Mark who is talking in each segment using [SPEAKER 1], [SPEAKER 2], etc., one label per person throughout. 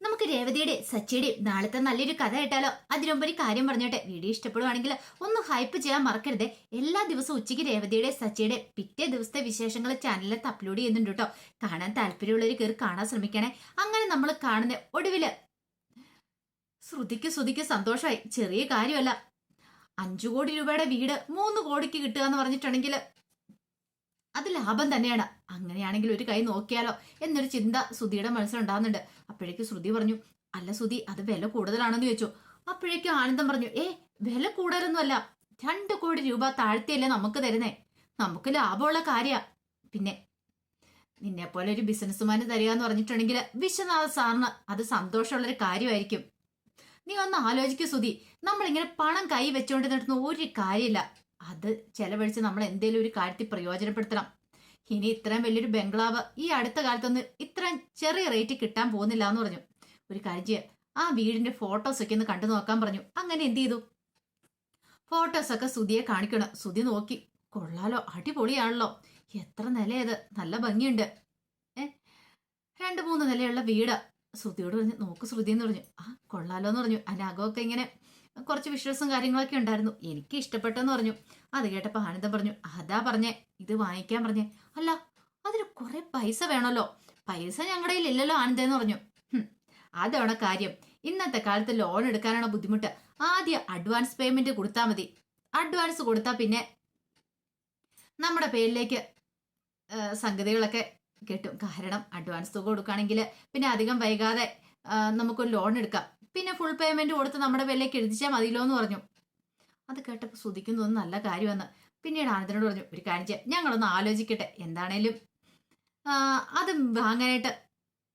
[SPEAKER 1] നമുക്ക് രേവതിയുടെ സച്ചിയുടെ നാളത്തെ നല്ലൊരു കഥ കേട്ടാലോ? അതിനുമുമ്പ് ഒരു കാര്യം പറഞ്ഞോട്ടെ, വീഡിയോ ഇഷ്ടപ്പെടുവാണെങ്കിൽ ഒന്ന് ഹൈപ്പ് ചെയ്യാൻ മറക്കരുത്. എല്ലാ ദിവസവും ഉച്ചയ്ക്ക് രേവതിയുടെ സച്ചിയുടെ പിറ്റേ ദിവസത്തെ വിശേഷങ്ങൾ ചാനലിൽ അപ്ലോഡ് ചെയ്യുന്നുണ്ട് കേട്ടോ. കാണാൻ താല്പര്യമുള്ളവർ കയറി കാണാൻ ശ്രമിക്കണേ. അങ്ങനെ നമ്മൾ കാണുന്ന ഒടുവില് ശ്രുതിക്ക് സന്തോഷമായി. ചെറിയ കാര്യമല്ല, 5 കോടി രൂപയുടെ വീട് 3 കോടിക്ക് കിട്ടുക എന്ന് പറഞ്ഞിട്ടുണ്ടെങ്കിൽ അത് ലാഭം തന്നെയാണ്. അങ്ങനെയാണെങ്കിൽ ഒരു കൈ നോക്കിയാലോ എന്നൊരു ചിന്ത ശ്രുതിയുടെ മനസ്സിലുണ്ടാകുന്നുണ്ട്. അപ്പോഴേക്കും ശ്രുതി പറഞ്ഞു, അല്ല ശ്രുതി, അത് വില കൂടുതലാണെന്ന് ചോദിച്ചു. അപ്പോഴേക്കും ആനന്ദം പറഞ്ഞു, വില കൂടുതലൊന്നുമല്ല, 2 കോടി രൂപ താഴ്ത്തിയല്ലേ നമുക്ക് തരുന്നേ, നമുക്ക് ലാഭമുള്ള കാര്യ. പിന്നെ നിന്നെ പോലെ ഒരു ബിസിനസ്സുമാന് തരിക എന്ന് പറഞ്ഞിട്ടുണ്ടെങ്കിൽ വിശ്വനാഥ സാറിന് അത് സന്തോഷമുള്ളൊരു കാര്യമായിരിക്കും. നീ ഒന്ന് ആലോചിക്കൂ ശ്രുതി, നമ്മളിങ്ങനെ പണം കൈ വെച്ചുകൊണ്ട് നടത്തുന്ന ഒരു കാര്യമില്ല. അത് ചെലവഴിച്ച് നമ്മൾ എന്തേലും ഒരു കാര്യത്തിൽ പ്രയോജനപ്പെടുത്തണം. ഇനി ഇത്രയും വലിയൊരു ബംഗ്ലാവ് ഈ അടുത്ത കാലത്തൊന്നും ഇത്രയും ചെറിയ റേറ്റ് കിട്ടാൻ പോകുന്നില്ല എന്ന് പറഞ്ഞു. ഒരു കാര്യം ചെയ്യാം, ആ വീടിന്റെ ഫോട്ടോസ് ഒക്കെ ഒന്ന് കണ്ടു നോക്കാൻ പറഞ്ഞു. അങ്ങനെ എന്ത് ചെയ്തു, ഫോട്ടോസൊക്കെ ശ്രുതിയെ കാണിക്കണം. ശ്രുതി നോക്കി, കൊള്ളാലോ, അടിപൊളിയാണല്ലോ, എത്ര നിലയത്, നല്ല ഭംഗിയുണ്ട്, 2-3 നിലയുള്ള വീട്. ശ്രുതിയോട് പറഞ്ഞു, നോക്ക് ശ്രുതി എന്ന് പറഞ്ഞു. കൊള്ളാലോ എന്ന് പറഞ്ഞു. അതിനകമൊക്കെ ഇങ്ങനെ കുറച്ച് വിഷ്വൽസും കാര്യങ്ങളൊക്കെ ഉണ്ടായിരുന്നു, എനിക്ക് ഇഷ്ടപ്പെട്ടെന്ന് പറഞ്ഞു. അത് കേട്ടപ്പോൾ ആനന്ദം പറഞ്ഞു, അതാ പറഞ്ഞേ ഇത് വാങ്ങിക്കാൻ പറഞ്ഞേ. അല്ല, അതിന് കുറെ പൈസ വേണമല്ലോ. പൈസ ഞങ്ങളുടെ കയ്യിൽ ഇല്ലല്ലോ ആനന്ദം എന്ന് പറഞ്ഞു. അതാണ് കാര്യം, ഇന്നത്തെ കാലത്ത് ലോൺ എടുക്കാനാണ് ബുദ്ധിമുട്ട്. ആദ്യം അഡ്വാൻസ് പേയ്മെന്റ് കൊടുത്താൽ മതി. അഡ്വാൻസ് കൊടുത്താൽ പിന്നെ നമ്മുടെ പേരിലേക്ക് സംഗതികളൊക്കെ കിട്ടും. കാരണം അഡ്വാൻസ് തുക കൊടുക്കുകയാണെങ്കിൽ പിന്നെ അധികം വൈകാതെ നമുക്കൊരു ലോൺ എടുക്കാം. പിന്നെ ഫുൾ പേയ്മെന്റ് കൊടുത്ത് നമ്മുടെ പേരിലേക്ക് എഴുതിച്ചാൽ മതിയല്ലോ എന്ന് പറഞ്ഞു. അത് കേട്ടപ്പോൾ ശ്രുതിക്കും തോന്നുന്നു നല്ല കാര്യമെന്ന്. പിന്നീട് ആനന്ദനോട് പറഞ്ഞു, ഒരു കാര്യം ചെയ്യാം, ഞങ്ങളൊന്ന് ആലോചിക്കട്ടെ, എന്താണേലും അത് വാങ്ങാനായിട്ട്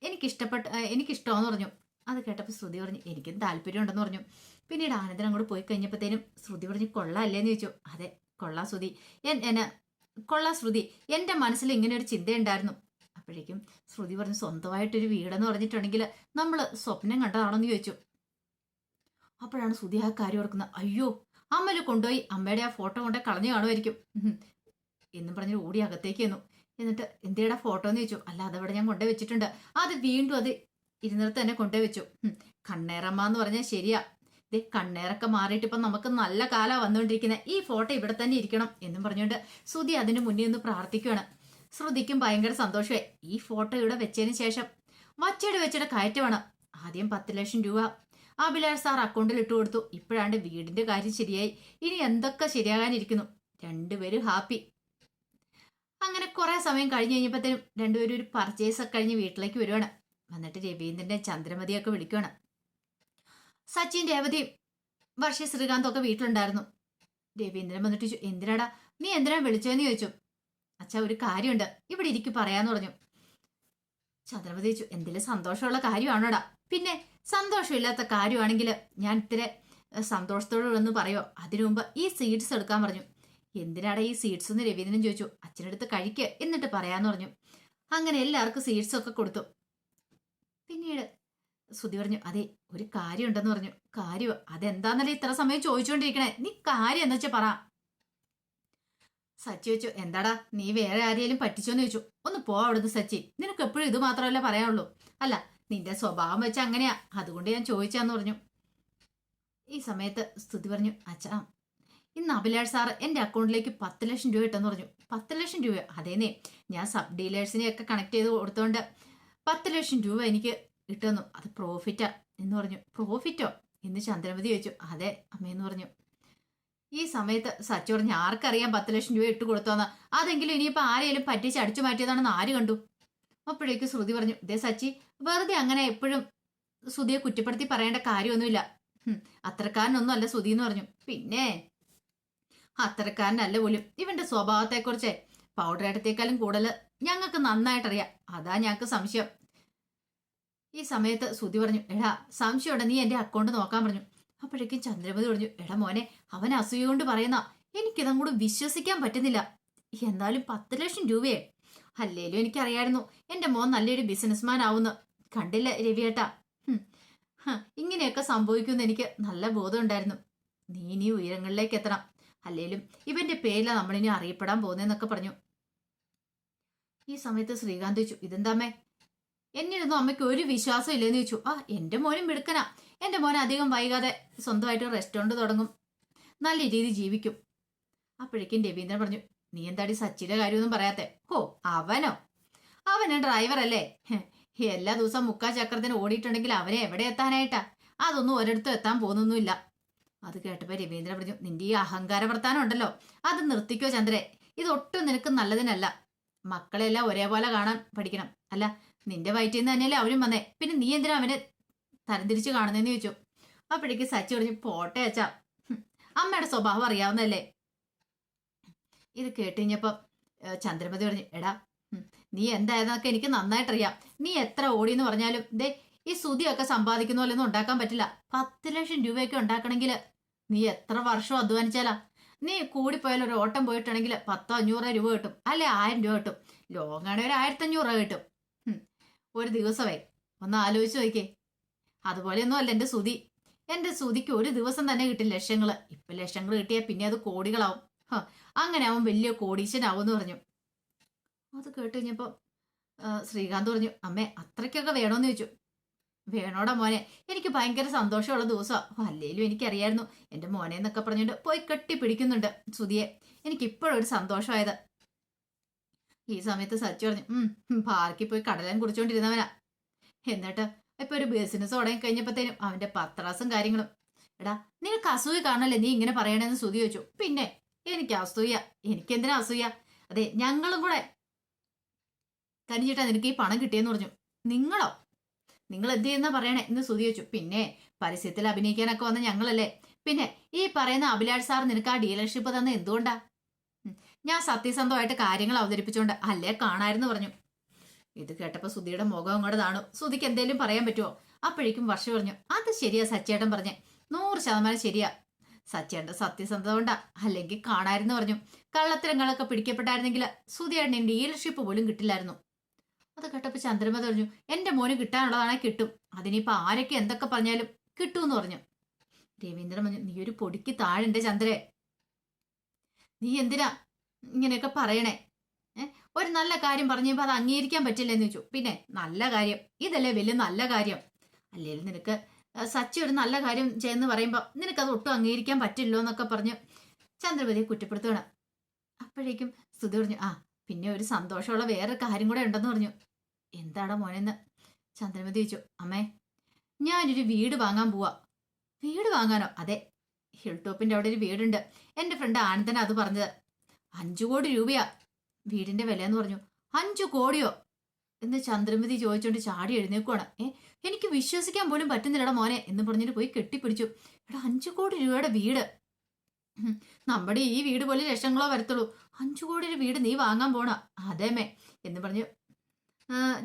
[SPEAKER 1] എനിക്കിഷ്ടമെന്ന് പറഞ്ഞു. അത് കേട്ടപ്പോൾ ശ്രുതി പറഞ്ഞു, എനിക്കും താല്പര്യമുണ്ടെന്ന് പറഞ്ഞു. പിന്നീട് ആനന്ദൻ അങ്ങോട്ട് പോയി കഴിഞ്ഞപ്പോഴത്തേനും ശ്രുതി പറഞ്ഞു, കൊള്ളാല്ലേന്ന് ചോദിച്ചു. അതെ, കൊള്ളാം ശ്രുതി, കൊള്ളാം ശ്രുതി, എൻ്റെ മനസ്സിൽ ഇങ്ങനെ ഒരു ചിന്തയുണ്ടായിരുന്നു. അപ്പോഴേക്കും ശ്രുതി പറഞ്ഞു, സ്വന്തമായിട്ടൊരു വീടെന്ന് പറഞ്ഞിട്ടുണ്ടെങ്കിൽ നമ്മൾ സ്വപ്നം കണ്ടതാണെന്ന് ചോദിച്ചു. അപ്പോഴാണ് ശ്രുതി ആ കാര്യം ഓർക്കുന്നത്. അയ്യോ, അമ്മല് കൊണ്ടുപോയി അമ്മയുടെ ആ ഫോട്ടോ കൊണ്ട് കളഞ്ഞു കാണുമായിരിക്കും എന്നും പറഞ്ഞ് ഓടി അകത്തേക്ക് ചെന്നു. എന്നിട്ട് എന്തേടാ ഫോട്ടോ എന്ന് ചോദിച്ചു. അല്ല, അതവിടെ ഞാൻ കൊണ്ടുപോയി വെച്ചിട്ടുണ്ട്. അത് വീണ്ടും അത് ഇരുന്നിടത്ത് തന്നെ കൊണ്ടുപോയി വെച്ചു. കണ്ണേറമ്മ എന്ന് പറഞ്ഞാൽ ശരിയാ, ഇതേ കണ്ണേറൊക്കെ മാറിയിട്ട് ഇപ്പം നമുക്ക് നല്ല കാലം വന്നുകൊണ്ടിരിക്കുന്നത്, ഈ ഫോട്ടോ ഇവിടെ തന്നെ ഇരിക്കണം എന്നും പറഞ്ഞുകൊണ്ട് ശ്രുതി അതിന് മുന്നേ ഒന്ന് പ്രാർത്ഥിക്കുകയാണ്. ശ്രുതിക്കും ഭയങ്കര സന്തോഷമായി. ഈ ഫോട്ടോ ഇവിടെ വെച്ചതിന് ശേഷം വച്ചയുടെ കയറ്റമാണ്. ആദ്യം 10 ലക്ഷം രൂപ അഭിലാഷ് സാർ അക്കൗണ്ടിൽ ഇട്ടു കൊടുത്തു. ഇപ്പോഴാണ്ട് വീടിന്റെ കാര്യം ശരിയായി. ഇനി എന്തൊക്കെ ശരിയാകാനിരിക്കുന്നു. രണ്ടുപേരും ഹാപ്പി. അങ്ങനെ കുറെ സമയം കഴിഞ്ഞ് കഴിഞ്ഞപ്പോഴത്തേനും രണ്ടുപേരും ഒരു പർച്ചേസ് ഒക്കെ കഴിഞ്ഞ് വീട്ടിലേക്ക് വരുവാണ്. വന്നിട്ട് രവീന്ദ്രന്റെ ചന്ദ്രമതിയൊക്കെ വിളിക്കുകയാണ്. സച്ചിൻ, രേവതിയും വർഷ, ശ്രീകാന്തും ഒക്കെ വീട്ടിലുണ്ടായിരുന്നു. രവീന്ദ്രൻ വന്നിട്ട് ചോദിച്ചു, എന്തിനാടാ നീ എന്തിനാ വിളിച്ചതെന്ന് ചോദിച്ചു. അച്ഛാ, ഒരു കാര്യമുണ്ട്, ഇവിടെ ഇരിക്കും പറയാന്ന് പറഞ്ഞു. ചന്ദ്രമതി ചോദിച്ചു, എന്തെങ്കിലും സന്തോഷമുള്ള കാര്യമാണോടാ? പിന്നെ സന്തോഷമില്ലാത്ത കാര്യമാണെങ്കിൽ ഞാൻ ഇത്തിരി സന്തോഷത്തോടെ പറയോ? അതിനു മുമ്പ് ഈ സീഡ്സ് എടുക്കാൻ പറഞ്ഞു. എന്തിനാടാ ഈ സീഡ്സ് എന്ന് രവീന്ദ്രൻ ചോദിച്ചു. അച്ഛനടുത്ത് കഴിക്കുക എന്നിട്ട് പറയാന്ന് പറഞ്ഞു. അങ്ങനെ എല്ലാവർക്കും സീഡ്സ് ഒക്കെ കൊടുത്തു. പിന്നീട് ശ്രുതി പറഞ്ഞു, അതെ, ഒരു കാര്യം ഉണ്ടെന്ന് പറഞ്ഞു. കാര്യമോ? അതെന്താന്നല്ലേ ഇത്ര സമയം ചോദിച്ചുകൊണ്ടിരിക്കണേ, നീ കാര്യം എന്ന് വെച്ചാൽ പറ. സച്ചി വെച്ചു, എന്താടാ നീ വേറെ ആരെയും പറ്റിച്ചോന്ന് ചോദിച്ചു. ഒന്ന് പോ അവിടുന്ന് സച്ചി, നിനക്ക് എപ്പോഴും ഇത് മാത്രമല്ല പറയാനുള്ളൂ. അല്ല, നിന്റെ സ്വഭാവം വെച്ച അങ്ങനെയാ, അതുകൊണ്ട് ഞാൻ ചോദിച്ചാന്ന് പറഞ്ഞു. ഈ സമയത്ത് സ്തുതി പറഞ്ഞു, അച്ഛാ, ഇന്ന് അഭിലാഷ് സാറ് എൻ്റെ അക്കൗണ്ടിലേക്ക് 10 ലക്ഷം രൂപ ഇട്ടെന്ന് പറഞ്ഞു. 10 ലക്ഷം രൂപ? അതേന്നേ, ഞാൻ സബ് ഡീലേഴ്സിനെയൊക്കെ കണക്ട് ചെയ്ത് കൊടുത്തോണ്ട് 10 ലക്ഷം രൂപ എനിക്ക് ഇട്ടെന്നു. അത് പ്രോഫിറ്റാ എന്ന് പറഞ്ഞു. പ്രോഫിറ്റോ എന്ന് ചന്ദ്രമതി ചോദിച്ചു. അതെ അമ്മയെന്ന് പറഞ്ഞു. ഈ സമയത്ത് സച്ചി പറഞ്ഞു, ആർക്കറിയാം 10 ലക്ഷം രൂപ ഇട്ട് കൊടുത്തോന്ന്, അതെങ്കിലും ഇനിയിപ്പോൾ ആരെയും പറ്റിച്ച് അടിച്ചു മാറ്റിയതാണെന്ന് ആര് കണ്ടു? അപ്പോഴേക്ക് ശ്രുതി പറഞ്ഞു, ഇതേ സച്ചി, വെറുതെ അങ്ങനെ എപ്പോഴും ശ്രുതിയെ കുറ്റപ്പെടുത്തി പറയേണ്ട കാര്യമൊന്നുമില്ല. അത്രക്കാരനൊന്നും അല്ല ശ്രുതി എന്ന് പറഞ്ഞു. പിന്നെ അത്രക്കാരനല്ല പോലും, ഇവന്റെ സ്വഭാവത്തെക്കുറിച്ച് പൗഡർ ഇടത്തേക്കാളും കൂടുതൽ ഞങ്ങൾക്ക് നന്നായിട്ടറിയാം, അതാ ഞങ്ങൾക്ക് സംശയം. ഈ സമയത്ത് ശ്രുതി പറഞ്ഞു, എടാ സംശയമുണ്ട്, നീ എൻ്റെ അക്കൗണ്ട് നോക്കാൻ പറഞ്ഞു. അപ്പോഴേക്കും ചന്ദ്രമതി പറഞ്ഞു, എടാ മോനെ, അവൻ അസൂയ കൊണ്ട് പറയുന്ന, എനിക്കിതങ്ങോട്ട് വിശ്വസിക്കാൻ പറ്റുന്നില്ല. എന്നാലും 10 ലക്ഷം രൂപയെ, അല്ലേലും എനിക്കറിയായിരുന്നു എൻ്റെ മോൻ നല്ലൊരു ബിസിനസ്മാൻ ആവുന്നു. കണ്ടില്ല രവിയേട്ടാ, ഇങ്ങനെയൊക്കെ സംഭവിക്കുമെന്ന് എനിക്ക് നല്ല ബോധം ഉണ്ടായിരുന്നു. നീ ഇനി ഉയരങ്ങളിലേക്ക് എത്തണം, അല്ലേലും ഇവന്റെ പേരിലാണ് നമ്മളിനി അറിയപ്പെടാൻ പോകുന്നതെന്നൊക്കെ പറഞ്ഞു. ഈ സമയത്ത് ശ്രീകാന്ത് ചോദിച്ചു, ഇതെന്താമ്മേ, എന്നിരുന്നു അമ്മയ്ക്ക് ഒരു വിശ്വാസം ഇല്ലെന്ന് ചോദിച്ചു. എൻ്റെ മോനും മിടുക്കനാ. എൻ്റെ മോൻ അധികം വൈകാതെ സ്വന്തമായിട്ട് റെസ്റ്റോറൻറ്റ് തുടങ്ങും, നല്ല രീതിയിൽ ജീവിക്കും. അപ്പോഴേക്കും രവീന്ദ്രൻ പറഞ്ഞു, നീ എന്താടി സച്ചിയുടെ കാര്യമൊന്നും പറയാത്തെ? അവനോ? അവന് ഡ്രൈവർ അല്ലേ? എല്ലാ ദിവസവും മുക്കാ ചക്രത്തിന് ഓടിയിട്ടുണ്ടെങ്കിൽ അവനെ എവിടെ എത്താനായിട്ടാ? അതൊന്നും ഒരിടത്തും എത്താൻ പോകുന്നൊന്നുമില്ല. അത് കേട്ടപ്പോ രവീന്ദ്രൻ പറഞ്ഞു, നിന്റെ ഈ അഹങ്കാര വർത്താനം ഉണ്ടല്ലോ, അത് നിർത്തിക്കോ ചന്ദ്രേ. ഇതൊട്ടും നിനക്ക് നല്ലതിനല്ല. മക്കളെല്ലാം ഒരേപോലെ കാണാൻ പഠിക്കണം. അല്ല, നിന്റെ വയറ്റിൽ നിന്ന് തന്നെയല്ലേ അവരും വന്നേ, പിന്നെ നീ എന്തിനാ അവനെ തരംതിരിച്ച് കാണുന്നതെന്ന് ചോദിച്ചു. അപ്പോഴേക്ക് സച്ചി പറഞ്ഞു, പോട്ടെ അച്ഛാ, അമ്മയുടെ സ്വഭാവം അറിയാവുന്നതല്ലേ. ഇത് കേട്ടുകഴിഞ്ഞപ്പം ചന്ദ്രമതി പറഞ്ഞു, എടാ നീ എന്തായതെന്നൊക്കെ എനിക്ക് നന്നായിട്ടറിയാം. നീ എത്ര ഓടിയെന്ന് പറഞ്ഞാലും ഈ സുതിയൊക്കെ സമ്പാദിക്കുന്ന പോലെ ഒന്നും ഉണ്ടാക്കാൻ പറ്റില്ല. 10 ലക്ഷം രൂപയൊക്കെ ഉണ്ടാക്കണമെങ്കിൽ നീ എത്ര വർഷം അധ്വാനിച്ചാലാ? നീ കൂടിപ്പോയാൽ ഒരു ഓട്ടം പോയിട്ടാണെങ്കിൽ 100-500 രൂപ കിട്ടും, അല്ലെ 1000 രൂപ കിട്ടും. ലോങ്ങാണെങ്കിൽ ഒരു 1500 രൂപ കിട്ടും ഒരു ദിവസമേ. ഒന്ന് ആലോചിച്ച് നോക്കിക്കേ. അതുപോലെയൊന്നും അല്ല എൻ്റെ സുതി. എൻ്റെ സുതിക്ക് ഒരു ദിവസം തന്നെ കിട്ടും ലക്ഷങ്ങൾ. ഇപ്പം ലക്ഷങ്ങൾ കിട്ടിയാൽ പിന്നെ അത് കോടികളാവും. അങ്ങനെ അവൻ വലിയ കോടീശനാവും എന്ന് പറഞ്ഞു. അത് കേട്ട് കഴിഞ്ഞപ്പോൾ ശ്രീകാന്ത് പറഞ്ഞു, അമ്മേ അത്രയ്ക്കൊക്കെ വേണോന്ന് ചോദിച്ചു. വേണോടാ മോനെ, എനിക്ക് ഭയങ്കര സന്തോഷമുള്ള ദിവസമാണ്. അല്ലേലും എനിക്കറിയായിരുന്നു എൻ്റെ മോനെ എന്നൊക്കെ പറഞ്ഞുകൊണ്ട് പോയി കെട്ടിപ്പിടിക്കുന്നുണ്ട് സുതിയെ. എനിക്കിപ്പോഴൊരു സന്തോഷമായത്. ഈ സമയത്ത് സച്ചി പറഞ്ഞു, പാർക്കിൽ പോയി കടലൻ കുടിച്ചോണ്ടിരുന്നവനാ. എന്നിട്ട് ഇപ്പൊ ഒരു ബിസിനസ് തുടങ്ങി കഴിഞ്ഞപ്പോഴത്തേനും അവന്റെ പത്രാസും കാര്യങ്ങളും. എടാ, നിനക്ക് അസൂയ കാണല്ലേ നീ ഇങ്ങനെ പറയണേന്ന് സുതി ചോദിച്ചു. പിന്നെ എനിക്ക് അസൂയ? എനിക്കെന്തിനാ അസൂയ? അതെ, ഞങ്ങളും കൂടെ കനിഞ്ഞിട്ടാ നിനക്ക് ഈ പണം കിട്ടിയെന്ന് പറഞ്ഞു. നിങ്ങളോ? നിങ്ങൾ എന്ത് ചെയ്യുന്ന പറയണേ എന്ന് സുതി ചോദിച്ചു. പിന്നെ പരസ്യത്തിൽ അഭിനയിക്കാനൊക്കെ വന്ന ഞങ്ങളല്ലേ. പിന്നെ ഈ പറയുന്ന അഭിലാഷ് സാർ നിനക്ക് ആ ഡീലർഷിപ്പ് തന്നെ എന്തുകൊണ്ടാ? ഞാൻ സത്യസന്ധമായിട്ട് കാര്യങ്ങൾ അവതരിപ്പിച്ചോണ്ട് അല്ലേ കാണായിരുന്നു പറഞ്ഞു. ഇത് കേട്ടപ്പോ സുധിയുടെ മുഖം അങ്ങോട്ട് താണു. സുധിക്ക് എന്തേലും പറയാൻ പറ്റുമോ? അപ്പോഴേക്കും വർഷ പറഞ്ഞു, അത് ശരിയാ സച്ചേട്ടൻ പറഞ്ഞേ, 100% ശരിയാ. സച്ചേട്ടൻ സത്യസന്ധത കൊണ്ടാ, അല്ലെങ്കിൽ കാണായിരുന്നു പറഞ്ഞു. കള്ളത്തരങ്ങളൊക്കെ പിടിക്കപ്പെട്ടായിരുന്നെങ്കിൽ സുധിയേട്ടന് ഡീലർഷിപ്പ് പോലും കിട്ടില്ലായിരുന്നു. അത് കേട്ടപ്പോ ചന്ദ്രമതി പറഞ്ഞു, എന്റെ മോന് കിട്ടാനുള്ളതാണെ കിട്ടും, അതിനിപ്പോ ആരൊക്കെ എന്തൊക്കെ പറഞ്ഞാലും കിട്ടൂന്ന് പറഞ്ഞു. രവീന്ദ്രൻ പറഞ്ഞു, നീ ഒരു പൊടിക്ക് താഴെന്റെ ചന്ദ്രേ, നീ എന്തിനാ ഇങ്ങനെയൊക്കെ പറയണേ? ഒരു നല്ല കാര്യം പറഞ്ഞപ്പോ അത് അംഗീകരിക്കാൻ പറ്റില്ലെന്ന് ചോദിച്ചു. പിന്നെ നല്ല കാര്യം ഇതല്ലേ വലിയ നല്ല കാര്യം. അല്ലെങ്കിൽ നിനക്ക് സച്ചി ഒരു നല്ല കാര്യം ചെയ്യുന്ന പറയുമ്പോ നിനക്കത് ഒട്ടും അംഗീകരിക്കാൻ പറ്റില്ലോ എന്നൊക്കെ പറഞ്ഞ് ചന്ദ്രമതിയെ കുറ്റപ്പെടുത്തുകയാണ്. അപ്പോഴേക്കും സ്തുതി പറഞ്ഞു, പിന്നെ ഒരു സന്തോഷമുള്ള വേറെ കാര്യം കൂടെ ഉണ്ടെന്ന് പറഞ്ഞു. എന്താടാ മോനെന്ന് ചന്ദ്രമതി ചോദിച്ചു. അമ്മേ, ഞാനൊരു വീട് വാങ്ങാൻ പോവാ. വീട് വാങ്ങാനോ? അതെ, ഹിൽ ടോപ്പിന്റെ അവിടെ ഒരു വീടുണ്ട്. എന്റെ ഫ്രണ്ട് ആനന്ദന അത് പറഞ്ഞത്. 5 കോടി രൂപയാ വീടിന്റെ വില എന്ന് പറഞ്ഞു. 5 കോടിയോ എന്ന് ചന്ദ്രമതി ചോദിച്ചോണ്ട് ചാടി എഴുന്നേക്കുവാണ്. എനിക്ക് വിശ്വസിക്കാൻ പോലും പറ്റുന്നില്ലടാ മോനെ എന്ന് പറഞ്ഞിട്ട് പോയി കെട്ടിപ്പിടിച്ചു. എടാ, 5 കോടി രൂപയുടെ വീട്! നമ്മുടെ ഈ വീട് പോലെ ലക്ഷങ്ങളോ വരത്തുള്ളൂ. 5 കോടിയുടെ വീട് നീ വാങ്ങാൻ പോണ? അതേമേ എന്ന് പറഞ്ഞു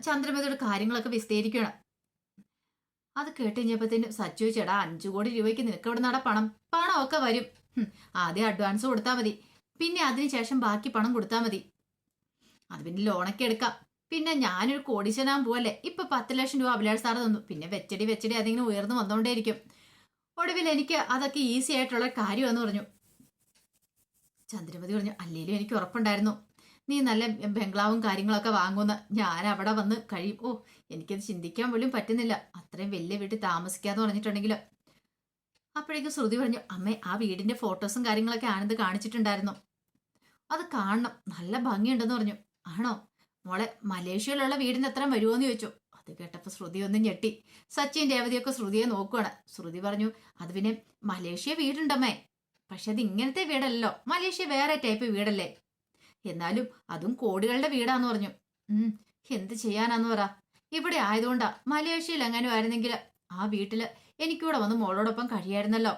[SPEAKER 1] ചന്ദ്രമതിയുടെ കാര്യങ്ങളൊക്കെ വിസ്തരിക്കണം. അത് കേട്ട് കഴിഞ്ഞപ്പോഴത്തേനും സച്ചു ചേടാ, 5 കോടി രൂപയ്ക്ക് നിനക്ക് എവിടെ നടാ പണം? പണമൊക്കെ വരും. ആദ്യം അഡ്വാൻസ് കൊടുത്താൽ മതി, പിന്നെ അതിനുശേഷം ബാക്കി പണം കൊടുത്താൽ മതി. അത് പിന്നെ ലോണൊക്കെ എടുക്കാം. പിന്നെ ഞാനൊരു കോടീശ്വരനാൻ പോവല്ലേ. ഇപ്പൊ 10 ലക്ഷം രൂപ അഭിലാഷ് സാറ് തന്നു. പിന്നെ വെച്ചടി അതിങ്ങനെ ഉയർന്നു വന്നോണ്ടേയിരിക്കും. ഒടുവിൽ എനിക്ക് അതൊക്കെ ഈസി ആയിട്ടുള്ള കാര്യമെന്ന് പറഞ്ഞു. ചന്ദ്രമതി പറഞ്ഞു, അല്ലേലും എനിക്ക് ഉറപ്പുണ്ടായിരുന്നു നീ നല്ല ബംഗ്ലാവും കാര്യങ്ങളൊക്കെ വാങ്ങുമെന്ന്. ഞാൻ അവിടെ വന്ന് കഴിയും. എനിക്കത് ചിന്തിക്കാൻ പോലും പറ്റുന്നില്ല, അത്രയും വലിയ വീട്ടിൽ താമസിക്കാന്ന് പറഞ്ഞിട്ടുണ്ടെങ്കിൽ. അപ്പോഴേക്കും ശ്രുതി പറഞ്ഞു, അമ്മേ, ആ വീടിന്റെ ഫോട്ടോസും കാര്യങ്ങളൊക്കെ ആനന്ദ് കാണിച്ചിട്ടുണ്ടായിരുന്നു, അത് കാണണം, നല്ല ഭംഗിയുണ്ടെന്ന് പറഞ്ഞു. ആണോ മോളെ, മലേഷ്യയിലുള്ള വീടിന് എത്ര വരുമോന്ന് ചോദിച്ചു. അത് കേട്ടപ്പോ ശ്രുതി ഒന്നും ഞെട്ടി. സച്ചിൻ രേവതിയൊക്കെ ശ്രുതിയെ നോക്കുവാണ്. ശ്രുതി പറഞ്ഞു, അത് പിന്നെ മലേഷ്യ വീടുണ്ടമ്മേ, പക്ഷെ അത് ഇങ്ങനത്തെ വീടല്ലോ, മലേഷ്യ വേറെ ടൈപ്പ് വീടല്ലേ, എന്നാലും അതും കോടികളുടെ വീടാന്ന് പറഞ്ഞു. എന്ത് ചെയ്യാനാന്ന് പറ, ഇവിടെ ആയതുകൊണ്ടാ. മലേഷ്യയിൽ എങ്ങനെ ആയിരുന്നെങ്കിൽ ആ വീട്ടില് എനിക്കൂടെ വന്ന് മോളോടൊപ്പം കഴിയായിരുന്നല്ലോ.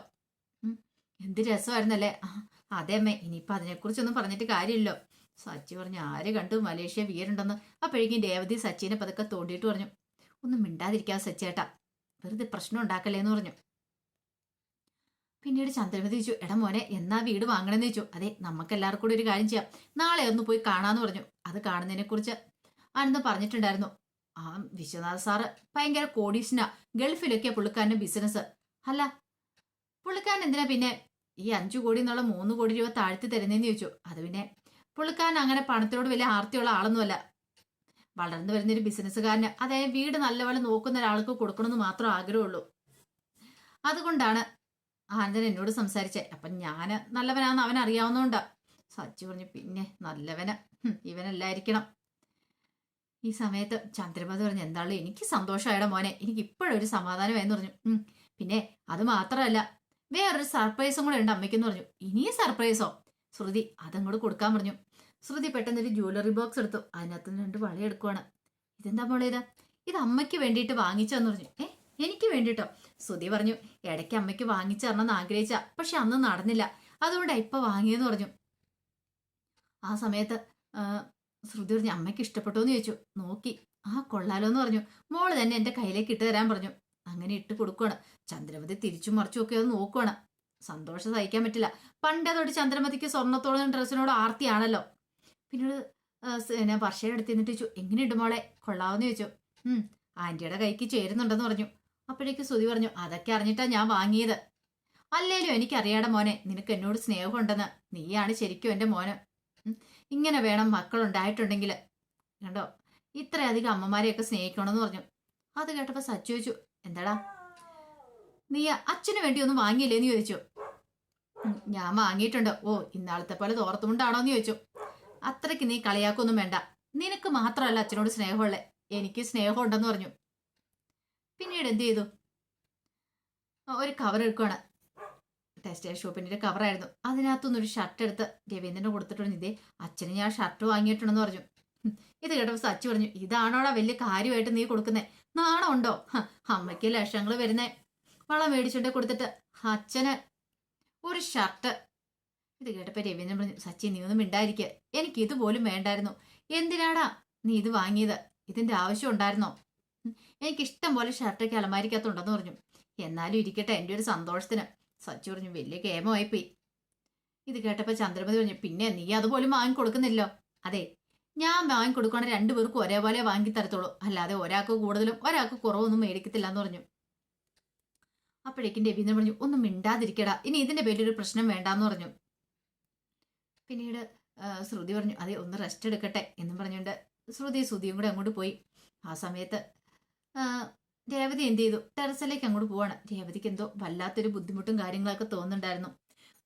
[SPEAKER 1] എന്ത് രസമായിരുന്നല്ലേ. അതെ അമ്മേ, ഇനിയിപ്പൊ അതിനെക്കുറിച്ചൊന്നും പറഞ്ഞിട്ട് കാര്യമില്ലോ. സച്ചി പറഞ്ഞു, ആര് കണ്ടു മലേഷ്യ വീടുണ്ടെന്ന്. അപ്പോഴേക്കും രേവതി സച്ചിനെ പതുക്കെ തോണ്ടിയിട്ട് പറഞ്ഞു, ഒന്നും മിണ്ടാതിരിക്കാതെ സച്ചേട്ടാ, വെറുതെ പ്രശ്നം ഉണ്ടാക്കല്ലേന്ന് പറഞ്ഞു. പിന്നീട് ചന്ദ്രമതി ചോദിച്ചു, എടാ മോനെ, എന്നാ വീട് വാങ്ങണമെന്ന് ചോദിച്ചു. അതെ, നമുക്ക് എല്ലാവർക്കും കൂടി ഒരു കാര്യം ചെയ്യാം, നാളെ ഒന്ന് പോയി കാണാന്ന് പറഞ്ഞു. അത് കാണുന്നതിനെ കുറിച്ച് ആനന്ദ് പറഞ്ഞിട്ടുണ്ടായിരുന്നു. വിശ്വനാഥ് സാറ് ഭയങ്കര കോടീശ്വരനാ, ഗൾഫിലൊക്കെ പുള്ളിക്കാരന്റെ ബിസിനസ്. അല്ല, പുള്ളിക്കാരൻ എന്തിനാ പിന്നെ ഈ 5 കോടി എന്നുള്ള 3 കോടി രൂപ താഴ്ത്തി തരുന്നതെന്ന് ചോദിച്ചു. അത് പിന്നെ പുള്ളിക്കാരൻ അങ്ങനെ പണത്തിനോട് വലിയ ആർത്തിയുള്ള ആളൊന്നുമല്ല. വളർന്നു വരുന്നൊരു ബിസിനസ്സുകാരന് അതായത് വീട് നല്ലപോലെ നോക്കുന്ന ഒരാൾക്ക് കൊടുക്കണമെന്ന് മാത്രം ആഗ്രഹമുള്ളൂ. അതുകൊണ്ടാണ് ആനന്ദൻ എന്നോട് സംസാരിച്ചത്. അപ്പം ഞാൻ നല്ലവനാന്ന് അവൻ അറിയാവുന്നതുകൊണ്ടാ. സച്ചി പറഞ്ഞു, പിന്നെ നല്ലവന് ഇവനല്ലായിരിക്കണം. ഈ സമയത്ത് ചന്ദ്രമതി പറഞ്ഞു, എന്താണല്ലോ എനിക്ക് സന്തോഷമായിട മോനെ, എനിക്ക് ഇപ്പോഴൊരു സമാധാനമായെന്ന് പറഞ്ഞു. പിന്നെ അത് മാത്രമല്ല, വേറൊരു സർപ്രൈസും കൂടെ ഉണ്ട് അമ്മയ്ക്കെന്ന് പറഞ്ഞു. ഇനിയും സർപ്രൈസോ? ശ്രുതി അതങ്ങോട്ട് കൊടുക്കാൻ പറഞ്ഞു. ശ്രുതി പെട്ടെന്ന് ഒരു ജ്വല്ലറി ബോക്സ് എടുത്തു. അതിനകത്ത് 2 വള എടുക്കുവാണ്. ഇതെന്താ മോളെ ഇത് അമ്മയ്ക്ക് വേണ്ടിയിട്ട് വാങ്ങിച്ചെന്ന് പറഞ്ഞു. എനിക്ക് വേണ്ടിട്ടോ? ശ്രുതി പറഞ്ഞു, ഇടയ്ക്ക് അമ്മയ്ക്ക് വാങ്ങിച്ചു തരണമെന്ന് ആഗ്രഹിച്ച, പക്ഷെ അന്ന് നടന്നില്ല, അതുകൊണ്ടാണ് ഇപ്പൊ വാങ്ങിയെന്ന് പറഞ്ഞു. ആ സമയത്ത് ശ്രുതി പറഞ്ഞു, അമ്മയ്ക്ക് ഇഷ്ടപ്പെട്ടോ എന്ന് ചോദിച്ചു. നോക്കി, കൊള്ളാലോ എന്ന് പറഞ്ഞു. മോള് തന്നെ എന്റെ കയ്യിലേക്ക് ഇട്ട് തരാൻ പറഞ്ഞു. അങ്ങനെ ഇട്ട് കൊടുക്കുവാണ്. ചന്ദ്രമതി തിരിച്ചും മറിച്ചും ഒക്കെ ഒന്ന് നോക്കുവാണ്. സന്തോഷം സഹിക്കാൻ പറ്റില്ല. പണ്ടേ തൊട്ട് ചന്ദ്രമതിക്ക് സ്വർണ്ണത്തോടും ഡ്രസ്സിനോട് ആർത്തിയാണല്ലോ. പിന്നീട് വർഷയുടെ അടുത്ത് എന്നിട്ട് ചോദിച്ചു, എങ്ങനെയുണ്ട് മോളെ, കൊള്ളാവെന്ന് ചോദിച്ചു. ആന്റിയുടെ കൈക്ക് ചേരുന്നുണ്ടെന്ന് പറഞ്ഞു. അപ്പോഴേക്ക് ശ്രുതി പറഞ്ഞു, അതൊക്കെ അറിഞ്ഞിട്ടാ ഞാൻ വാങ്ങിയത്. അല്ലേലും എനിക്കറിയാടെ മോനെ, നിനക്ക് എന്നോട് സ്നേഹമുണ്ടെന്ന്. നീയാണ് ശരിക്കും എൻ്റെ മോന്. ഇങ്ങനെ വേണം മക്കളുണ്ടായിട്ടുണ്ടെങ്കിൽ. കണ്ടോ, ഇത്രയധികം അമ്മമാരെയൊക്കെ സ്നേഹിക്കണമെന്ന് പറഞ്ഞു. അത് കേട്ടപ്പോൾ സച്ചു ചോദിച്ചു, എന്താടാ നീ അച്ഛന് വേണ്ടി ഒന്നും വാങ്ങിയില്ലേന്ന് ചോദിച്ചു. ഞാൻ വാങ്ങിയിട്ടുണ്ട്. ഇന്നാളത്തെ പോലെ തോർത്തുമുണ്ടാണോന്ന് ചോദിച്ചു. അത്രയ്ക്ക് നീ കളിയാക്കൊന്നും വേണ്ട. നിനക്ക് മാത്രമല്ല അച്ഛനോട് സ്നേഹമുള്ളേ, എനിക്ക് സ്നേഹം ഉണ്ടെന്ന് പറഞ്ഞു. പിന്നീട് എന്ത് ചെയ്തു, ഒരു കവർ എടുക്കുകയാണ്. ടെക്സ്റ്റൈൽ ഷോപ്പിന്റെ ഒരു കവറായിരുന്നു. അതിനകത്തുനിന്നൊരു ഷർട്ട് എടുത്ത് രവീന്ദ്രന് കൊടുത്തിട്ടുണ്ട്. ഇതേ അച്ഛന് ഞാൻ ഷർട്ട് വാങ്ങിയിട്ടുണ്ടെന്ന് പറഞ്ഞു. ഇത് കേട്ടപ്പോൾ സച്ചു പറഞ്ഞു, ഇതാണോടാ വലിയ കാര്യമായിട്ട് നീ കൊടുക്കുന്നേ? നാണം ഉണ്ടോ? അമ്മയ്ക്ക് ലക്ഷങ്ങൾ വരുന്നേ വളം മേടിച്ചോണ്ടേ കൊടുത്തിട്ട് അച്ഛന് ഒരു ഷർട്ട്. ഇത് കേട്ടപ്പോൾ രവീന്ദ്രൻ പറഞ്ഞു, സച്ചി നീ ഒന്നും മിണ്ടായിരിക്കുക, എനിക്ക് ഇതുപോലും വേണ്ടായിരുന്നു. എന്തിനാടാ നീ ഇത് വാങ്ങിയത്? ഇതിന്റെ ആവശ്യം ഉണ്ടായിരുന്നോ? എനിക്ക് ഇഷ്ടം പോലെ ഷർട്ടൊക്കെ അലമാരിക്കകത്തുണ്ടെന്ന് പറഞ്ഞു. എന്നാലും ഇരിക്കട്ടെ, എൻ്റെ ഒരു സന്തോഷത്തിന്. സച്ചു പറഞ്ഞു, വലിയ കേമമായിപ്പോയി. ഇത് കേട്ടപ്പോൾ ചന്ദ്രമതി പറഞ്ഞു, പിന്നെ നീ അതുപോലും വാങ്ങിക്കൊടുക്കുന്നില്ലോ? അതെ, ഞാൻ വാങ്ങിക്കൊടുക്കുകയാണെങ്കിൽ 2 പേർക്കും ഒരേപോലെ വാങ്ങി തരത്തുള്ളൂ, അല്ലാതെ ഒരാൾക്ക് കൂടുതലും ഒരാൾക്ക് കുറവൊന്നും മേടിക്കത്തില്ല എന്ന് പറഞ്ഞു. അപ്പോഴേക്കും രവീന്ദ്രൻ പറഞ്ഞു, ഒന്നും മിണ്ടാതിരിക്കടാ, ഇനി ഇതിന്റെ പേരിലൊരു പ്രശ്നം വേണ്ടാന്ന് പറഞ്ഞു. പിന്നീട് ശ്രുതി പറഞ്ഞു, അതെ ഒന്ന് റെസ്റ്റ് എടുക്കട്ടെ എന്നും പറഞ്ഞുകൊണ്ട് ശ്രുതിയും കൂടെ അങ്ങോട്ട് പോയി. ആ സമയത്ത് രേവതി എന്ത് ചെയ്തു, ടെറസിലേക്ക് അങ്ങോട്ട് പോവാണ്. രേവതിക്ക് എന്തോ വല്ലാത്തൊരു ബുദ്ധിമുട്ടും കാര്യങ്ങളൊക്കെ തോന്നുന്നുണ്ടായിരുന്നു.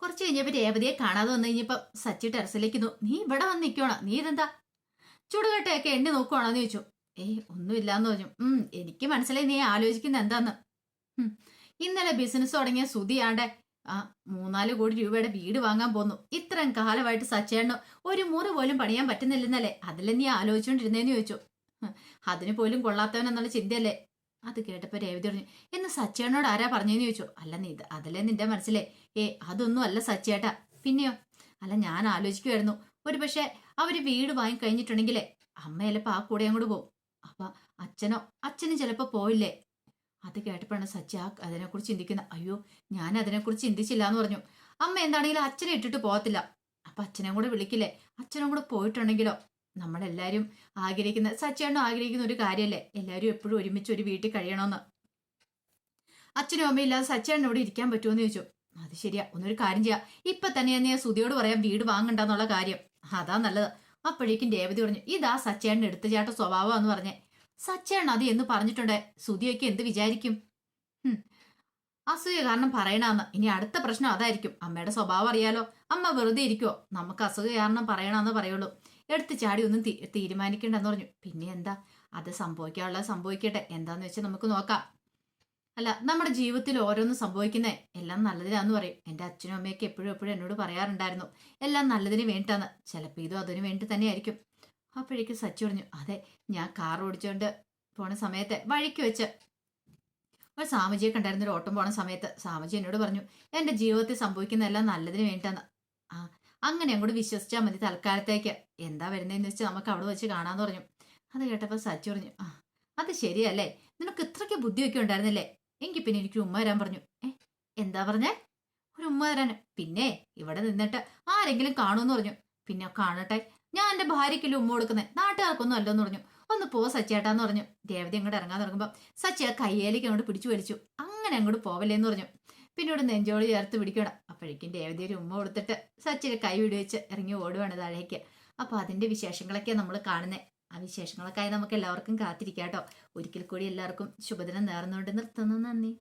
[SPEAKER 1] കുറച്ച് കഴിഞ്ഞപ്പോൾ രേവതിയെ കാണാതെ വന്നു കഴിഞ്ഞപ്പോ സച്ചി ടെറസിലേക്ക് നീ ഇവിടെ വന്ന് നിൽക്കുവാണോ? നീ ഇതെന്താ ചുടുകട്ടയൊക്കെ എണ്ണി നോക്കുവാണോന്ന് ചോദിച്ചു. ഒന്നുമില്ലാന്ന് പറഞ്ഞു. എനിക്ക് മനസ്സിലായി നീ ആലോചിക്കുന്ന എന്താന്ന്. ഇന്നലെ ബിസിനസ് തുടങ്ങിയ സുതിയാണ്ടെ 3-4 കോടി രൂപയുടെ വീട് വാങ്ങാൻ പോന്നു. ഇത്രയും കാലമായിട്ട് സച്ചേണ്ണു ഒരു മുറി പോലും പണിയാൻ പറ്റുന്നില്ലെന്നല്ലേ അതിലെ നീ ആലോചിച്ചോണ്ടിരുന്നേന്ന് ചോദിച്ചു. അതിന് പോലും കൊള്ളാത്തവനെന്നുള്ള ചിന്തയല്ലേ? അത് കേട്ടപ്പോ രേവതി പറഞ്ഞു, എന്ന് സച്ചേണ്ണോട് ആരാ പറഞ്ഞെന്ന് ചോദിച്ചു. അല്ല നീ അതല്ലേ നിന്റെ മനസ്സിലെ? അതൊന്നും അല്ല സച്ചേട്ടാ. പിന്നെയോ? അല്ല ഞാൻ ആലോചിക്കുമായിരുന്നു, ഒരു പക്ഷെ അവര് വീട് വാങ്ങി കഴിഞ്ഞിട്ടുണ്ടെങ്കിലേ അമ്മ ചിലപ്പോ ആ കൂടെ അങ്ങോട്ട് പോകും. അപ്പൊ അച്ഛനും ചിലപ്പോ പോയില്ലേ? അത് കേട്ടപ്പോഴാണ് സച്ചി അതിനെക്കുറിച്ച് ചിന്തിക്കുന്നത്. അയ്യോ, ഞാൻ അതിനെക്കുറിച്ച് ചിന്തിച്ചില്ല എന്ന് പറഞ്ഞു. അമ്മ എന്താണെങ്കിലും അച്ഛനെ ഇട്ടിട്ട് പോകത്തില്ല. അപ്പൊ അച്ഛനെ കൂടെ വിളിക്കില്ലേ? അച്ഛനും കൂടെ പോയിട്ടുണ്ടെങ്കിലോ? നമ്മളെല്ലാരും സച്ചേണ്ണും ആഗ്രഹിക്കുന്ന ഒരു കാര്യമല്ലേ, എല്ലാവരും എപ്പോഴും ഒരുമിച്ച് ഒരു വീട്ടിൽ കഴിയണമെന്ന്. അച്ഛനും അമ്മയും ഇല്ലാതെ സച്ചേണ്ണൻ ഇവിടെ ഇരിക്കാൻ പറ്റുമെന്ന് ചോദിച്ചു. അത് ശരിയാ, ഒന്നൊരു കാര്യം ചെയ്യാം, ഇപ്പൊ തന്നെ ഞാൻ സുധിയോട് പറയാം വീട് വാങ്ങണ്ടെന്നുള്ള കാര്യം, അതാ നല്ലത്. അപ്പോഴേക്കും രേവതി പറഞ്ഞു, ഇതാ സച്ചേണ്ണൻ എടുത്തുചാട്ട സ്വഭാവം എന്ന് പറഞ്ഞേ. സച്ചേണ്ണൻ അത് എന്ന് പറഞ്ഞിട്ടുണ്ട്, സുധിയൊക്കെ എന്ത് വിചാരിക്കും? അസൂയ കാരണം പറയണമെന്ന്. ഇനി അടുത്ത പ്രശ്നം അതായിരിക്കും. അമ്മയുടെ സ്വഭാവം അറിയാലോ, അമ്മ വെറുതെ ഇരിക്കുവോ? നമുക്ക് അസൂയ കാരണം പറയണമെന്ന് പറയുള്ളൂ, എടുത്ത് ചാടി ഒന്നും തീരുമാനിക്കണ്ടെന്ന് പറഞ്ഞു. പിന്നെ എന്താ, അത് സംഭവിക്കാനുള്ളത് സംഭവിക്കട്ടെ, എന്താന്ന് വെച്ചാൽ നമുക്ക് നോക്കാം. അല്ല, നമ്മുടെ ജീവിതത്തിൽ ഓരോന്നും സംഭവിക്കുന്നേ എല്ലാം നല്ലതിനാന്ന് പറയും. എൻ്റെ അച്ഛനും അമ്മയൊക്കെ എപ്പോഴും എന്നോട് പറയാറുണ്ടായിരുന്നു, എല്ലാം നല്ലതിന് വേണ്ടിട്ടാന്ന്. ചിലപ്പോൾ ഇതും അതിനു വേണ്ടി തന്നെ ആയിരിക്കും. അപ്പോഴേക്കും സച്ചി പറഞ്ഞു, അതെ, ഞാൻ കാർ ഓടിച്ചോണ്ട് പോണ സമയത്ത് വഴിക്ക് വെച്ച് ഒരു സാമജിയെ കണ്ടായിരുന്ന ഒരു ഓട്ടം പോണ സമയത്ത് സാമജി എന്നോട് പറഞ്ഞു, എൻ്റെ ജീവിതത്തിൽ സംഭവിക്കുന്ന എല്ലാം നല്ലതിന് വേണ്ടിട്ടാന്ന്. അങ്ങനെ അങ്ങോട്ട് വിശ്വസിച്ചാൽ മതി തൽക്കാലത്തേക്ക്, എന്താ വരുന്നതെന്ന് വെച്ചാൽ നമുക്ക് അവിടെ വെച്ച് കാണാന്ന് പറഞ്ഞു. അത് കേട്ടപ്പോൾ സച്ചി പറഞ്ഞു, അത് ശരിയല്ലേ, നിനക്ക് ഇത്രയ്ക്ക് ബുദ്ധിയൊക്കെ ഉണ്ടായിരുന്നില്ലേ? എങ്കിൽ പിന്നെ എനിക്ക് ഉമ്മ തരാൻ പറഞ്ഞു. എന്താ പറഞ്ഞേ? ഒരു ഉമ്മ തരാൻ? പിന്നെ ഇവിടെ നിന്നിട്ട് ആരെങ്കിലും കാണുമെന്ന് പറഞ്ഞു. പിന്നെ കാണട്ടെ, ഞാൻ എൻ്റെ ഭാര്യയ്ക്കല്ലേ ഉമ്മ കൊടുക്കുന്നത്, നാട്ടുകാർക്കൊന്നും അല്ലെന്ന് പറഞ്ഞു. ഒന്ന് പോ സച്ചേട്ടാന്ന് പറഞ്ഞു. രേവതി അങ്ങോട്ട് ഇറങ്ങാൻ തുടങ്ങുമ്പോൾ സച്ചി ആ കയ്യേലേക്ക് അങ്ങോട്ട് പിടിച്ചു വലിച്ചു. അങ്ങനെ അങ്ങോട്ട് പോവല്ലേന്ന് പറഞ്ഞു. പിന്നീട് നെഞ്ചോട് ചേർത്ത് പിടിക്കണം. അപ്പോഴേക്കും രേവതി ഒരു ഉമ്മ കൊടുത്തിട്ട് സച്ചിയുടെ കൈ വിടുവെച്ച് ഇറങ്ങി ഓടുവാണ് താഴേക്ക്. അപ്പൊ അതിന്റെ വിശേഷങ്ങളൊക്കെ നമ്മൾ കാണുന്നത്. ആ വിശേഷങ്ങളൊക്കെ ആയി നമുക്ക് എല്ലാവർക്കും കാത്തിരിക്കാം കേട്ടോ. ഒരിക്കൽ കൂടി എല്ലാവർക്കും ശുഭദിനം നേർന്നുകൊണ്ട് നിർത്തുന്നു. നന്ദി.